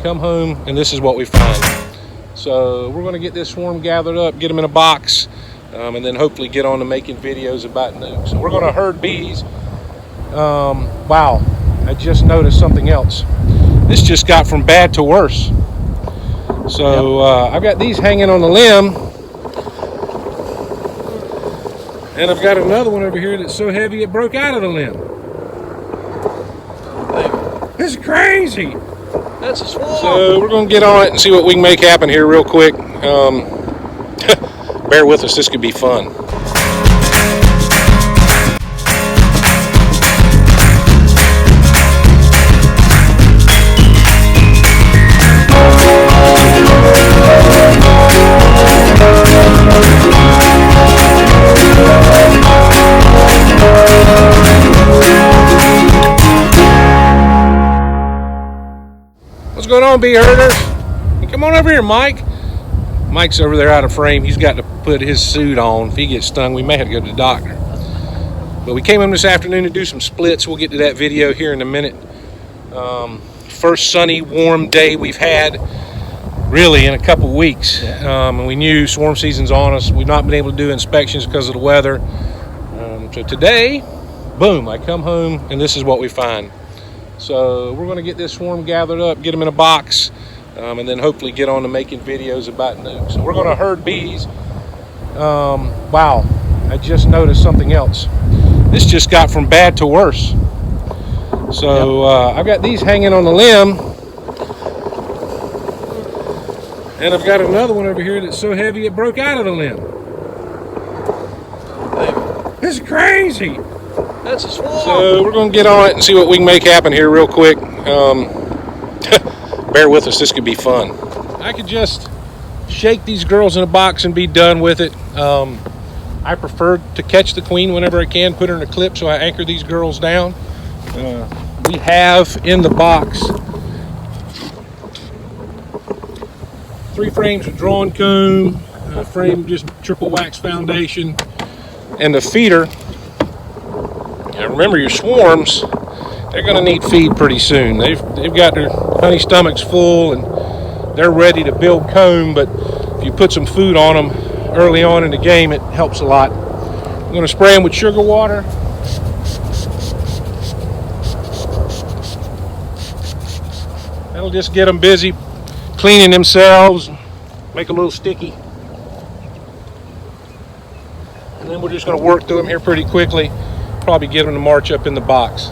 come home and this is what we find. So we're going to get this swarm gathered up, get them in a box, and then hopefully get on to making videos about nukes. So we're going to herd bees. Wow, I just noticed something else. This just got from bad to worse. So I've got these hanging on the limb, and I've got another one over here that's so heavy it broke out of the limb. This is crazy. That's a swarm. So we're going to get on it and see what we can make happen here real quick. Bear with us, this could be fun. What's going on, bee herders? Come on over here, Mike. Mike's over there out of frame. He's got to put his suit on. If he gets stung, we may have to go to the doctor. But we came in this afternoon to do some splits. We'll get to that video here in a minute. First sunny, warm day we've had really in a couple weeks. And we knew swarm season's on us. We've not been able to do inspections because of the weather. So today, boom, I come home and this is what we find. So we're going to get this swarm gathered up, get them in a box, and then hopefully get on to making videos about nukes. So we're going to herd bees. Wow, I just noticed something else. This just got from bad to worse. So I've got these hanging on the limb, and I've got another one over here that's so heavy it broke out of the limb. This is crazy. That's a swarm. So we're going to get on it and see what we can make happen here real quick. Bear with us, this could be fun. I could just shake these girls in a box and be done with it. I prefer to catch the queen whenever I can, put her in a clip so I anchor these girls down. We have in the box 3 frames of drawn comb, a frame just triple wax foundation, and the feeder. Now remember, your swarms, they're going to need feed pretty soon. They've got their honey stomachs full and they're ready to build comb, but if you put some food on them early on in the game, it helps a lot. I'm going to spray them with sugar water. That'll just get them busy cleaning themselves, make a little sticky. And then we're just going to work through them here pretty quickly. Probably get them to march up in the box.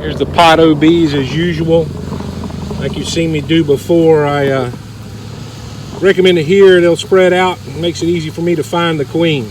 Here's the pot OBs as usual. Like you've seen me do before, I recommend it here. They'll spread out. It makes it easy for me to find the queen.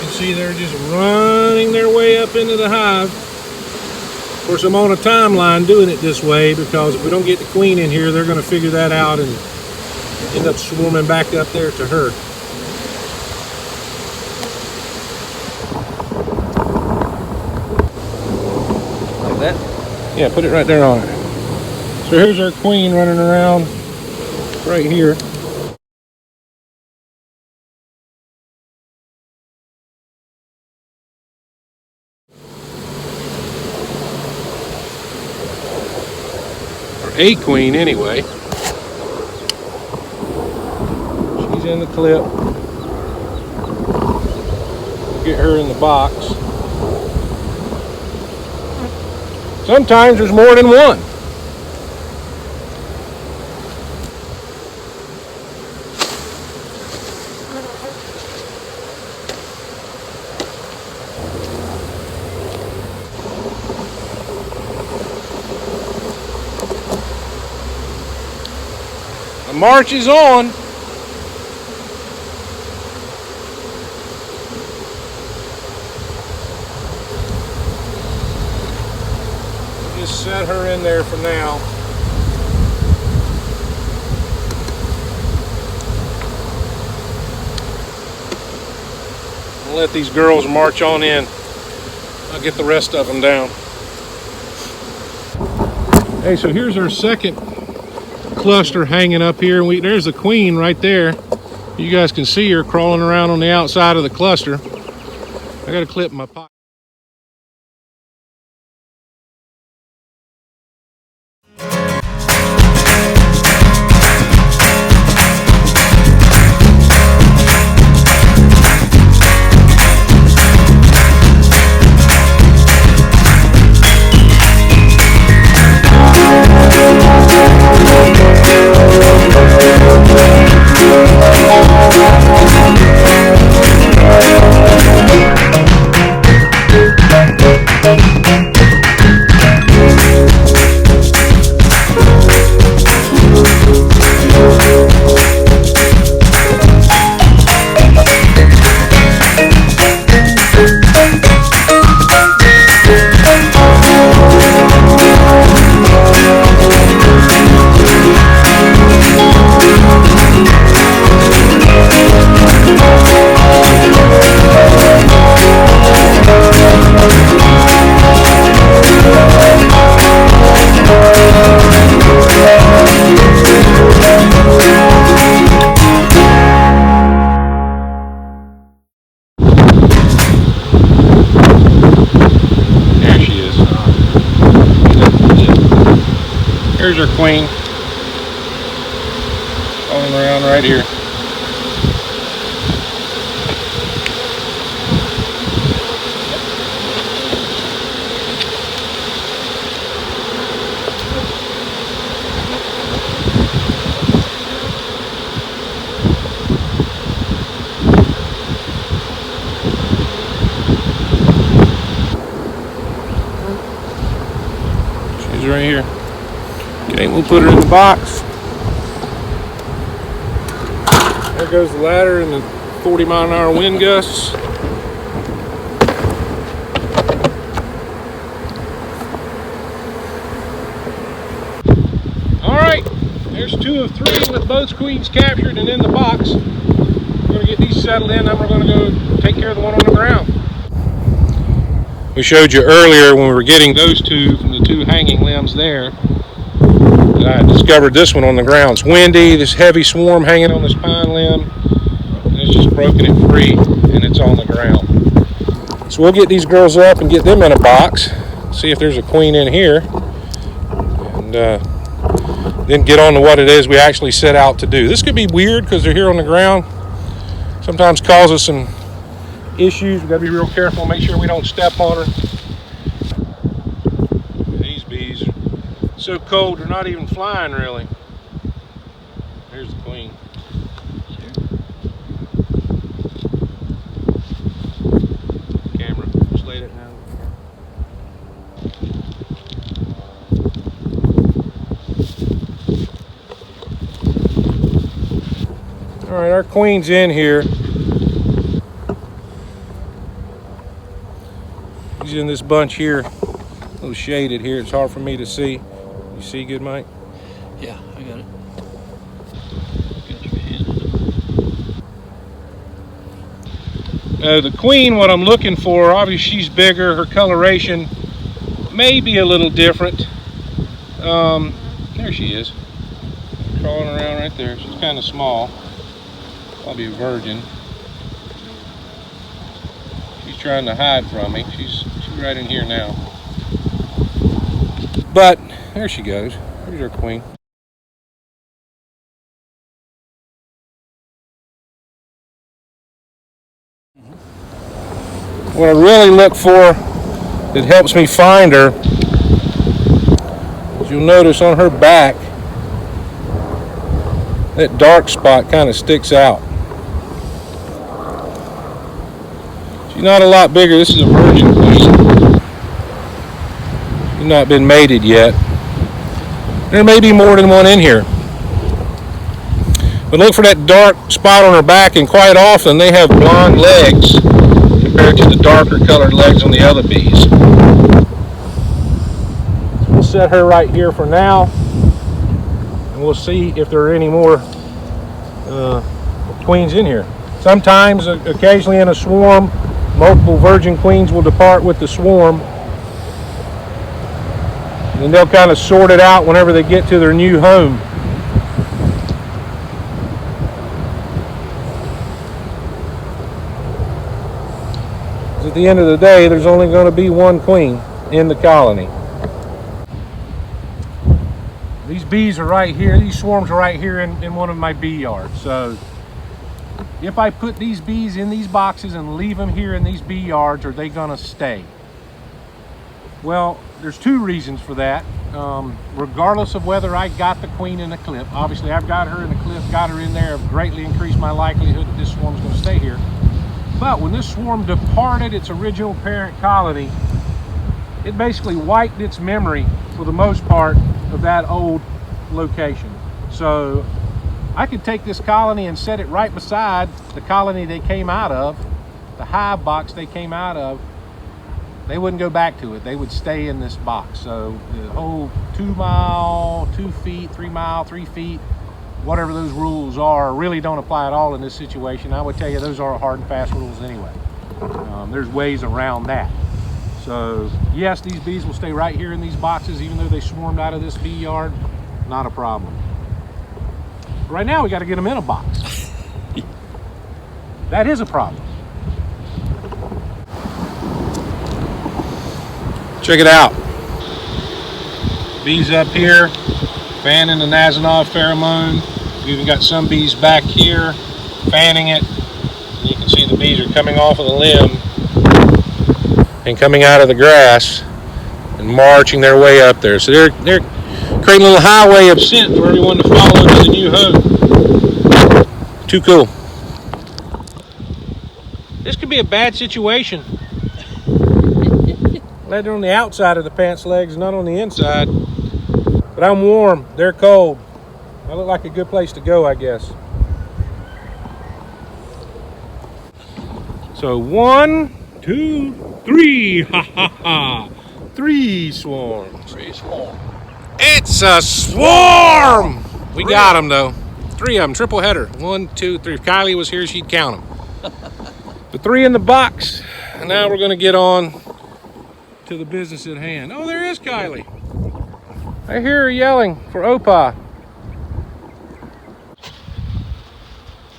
See, they're just running their way up into the hive. Of course, I'm on a timeline doing it this way because if we don't get the queen in here, they're going to figure that out and end up swarming back up there to her. Like that? Yeah, put it right there on it. So here's our queen running around right here. A queen anyway. She's in the clip. We'll get her in the box. Sometimes there's more than one. The march is on. Just set her in there for now. I'll let these girls march on in. I'll get the rest of them down. Hey, so here's our second cluster hanging up here. There's the queen right there. You guys can see her crawling around on the outside of the cluster. I got to clip my pocket. Here's our queen, rolling around right here. She's right here. Okay, we'll put her in the box. There goes the ladder and the 40-mile-an-hour wind gusts. All right, there's 2 of 3 with both queens captured and in the box. We're gonna get these settled in, then we're gonna go take care of the one on the ground. We showed you earlier when we were getting those 2 from the 2 hanging limbs there. I discovered this one on the ground. It's windy, this heavy swarm hanging on this pine limb, and it's just broken it free, and it's on the ground. So we'll get these girls up and get them in a box, see if there's a queen in here, and then get on to what it is we actually set out to do. This could be weird because they're here on the ground. Sometimes causes some issues. We've got to be real careful, make sure we don't step on her. These bees are so cold they're not even flying really. Here's the queen. Camera, just laid it down. All right, our queen's in here. She's in this bunch here, a little shaded here. It's hard for me to see. You see good, Mike? Yeah, I got it. The queen, what I'm looking for, obviously she's bigger. Her coloration may be a little different. There she is, crawling around right there. She's kind of small, probably a virgin. She's trying to hide from me. She's right in here now. But there she goes. There's our queen. What I really look for that helps me find her is you'll notice on her back that dark spot kind of sticks out. She's not a lot bigger. This is a virgin queen. She's not been mated yet. There may be more than one in here. But look for that dark spot on her back, and quite often they have blonde legs compared to the darker colored legs on the other bees. We'll set her right here for now, and we'll see if there are any more queens in here. Sometimes, occasionally in a swarm, multiple virgin queens will depart with the swarm, and they'll kind of sort it out whenever they get to their new home. At the end of the day, there's only going to be one queen in the colony. These bees are right here, these swarms are right here in one of my bee yards. So if I put these bees in these boxes and leave them here in these bee yards, are they going to stay? Well, there's two reasons for that. Regardless of whether I got the queen in the clip, obviously I've got her in the clip, got her in there, I've greatly increased my likelihood that this swarm's going to stay here. But when this swarm departed its original parent colony, it basically wiped its memory, for the most part, of that old location. So I could take this colony and set it right beside the colony they came out of, the hive box they came out of. They wouldn't go back to it. They would stay in this box. So the whole 2 mile, 2 feet, 3 mile, 3 feet, whatever those rules are, really don't apply at all in this situation. I would tell you those are hard and fast rules anyway. There's ways around that. So yes, these bees will stay right here in these boxes even though they swarmed out of this bee yard. Not a problem. Right now we got to get them in a box. That is a problem. Check it out. Bees up here fanning the Nasonov pheromone. We've even got some bees back here fanning it. And you can see the bees are coming off of the limb and coming out of the grass and marching their way up there. So they're creating a little highway of scent for everyone to follow to the new home. Too cool. This could be a bad situation. Glad they're on the outside of the pants legs, not on the inside. But I'm warm, they're cold. I look like a good place to go, I guess. So 1, 2, 3, ha ha ha. 3 swarms. 3 swarms. It's a swarm! We got them though. 3 of them, triple header. 1, 2, 3. If Kylie was here, she'd count them. The 3 in the box. And now we're gonna get on to the business at hand. Oh, there is Kylie. I hear her yelling for Opa.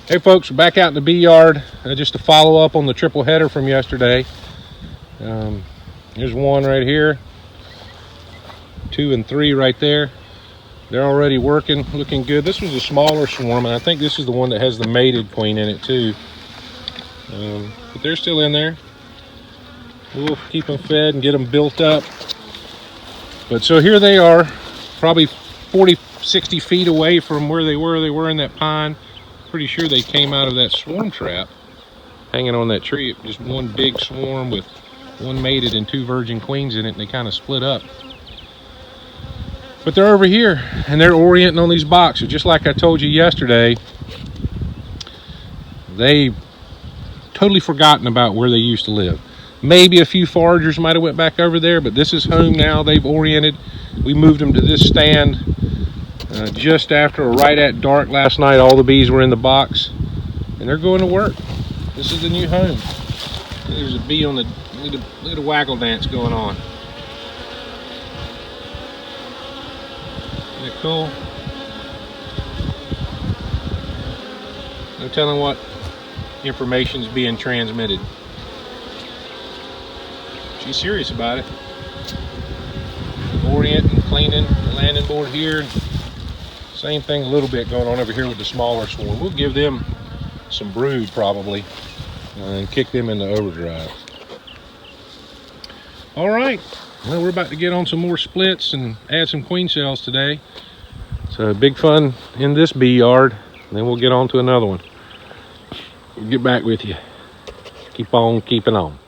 Hey folks, we're back out in the bee yard just to follow up on the triple header from yesterday. Here's 1 right here, 2 and 3 right there. They're already working, looking good. This was a smaller swarm, and I think this is the one that has the mated queen in it too. But they're still in there. We'll keep them fed and get them built up. But so here they are, probably 40, 60 feet away from where they were. They were in that pine. Pretty sure they came out of that swarm trap hanging on that tree. Just one big swarm with 1 mated and 2 virgin queens in it, and they kind of split up. But they're over here, and they're orienting on these boxes. Just like I told you yesterday, they totally forgotten about where they used to live. Maybe a few foragers might have went back over there, but this is home now. They've oriented. We moved them to this stand just after or right at dark last night. All the bees were in the box, and they're going to work. This is the new home. There's a bee on the, look at the waggle dance going on. Isn't that cool? No telling what information's being transmitted. She's serious about it. Orienting, cleaning, the landing board here. Same thing a little bit going on over here with the smaller swarm. We'll give them some brood probably and kick them into overdrive. All right, well, we're about to get on some more splits and add some queen cells today. So big fun in this bee yard, and then we'll get on to another one. We'll get back with you. Keep on keeping on.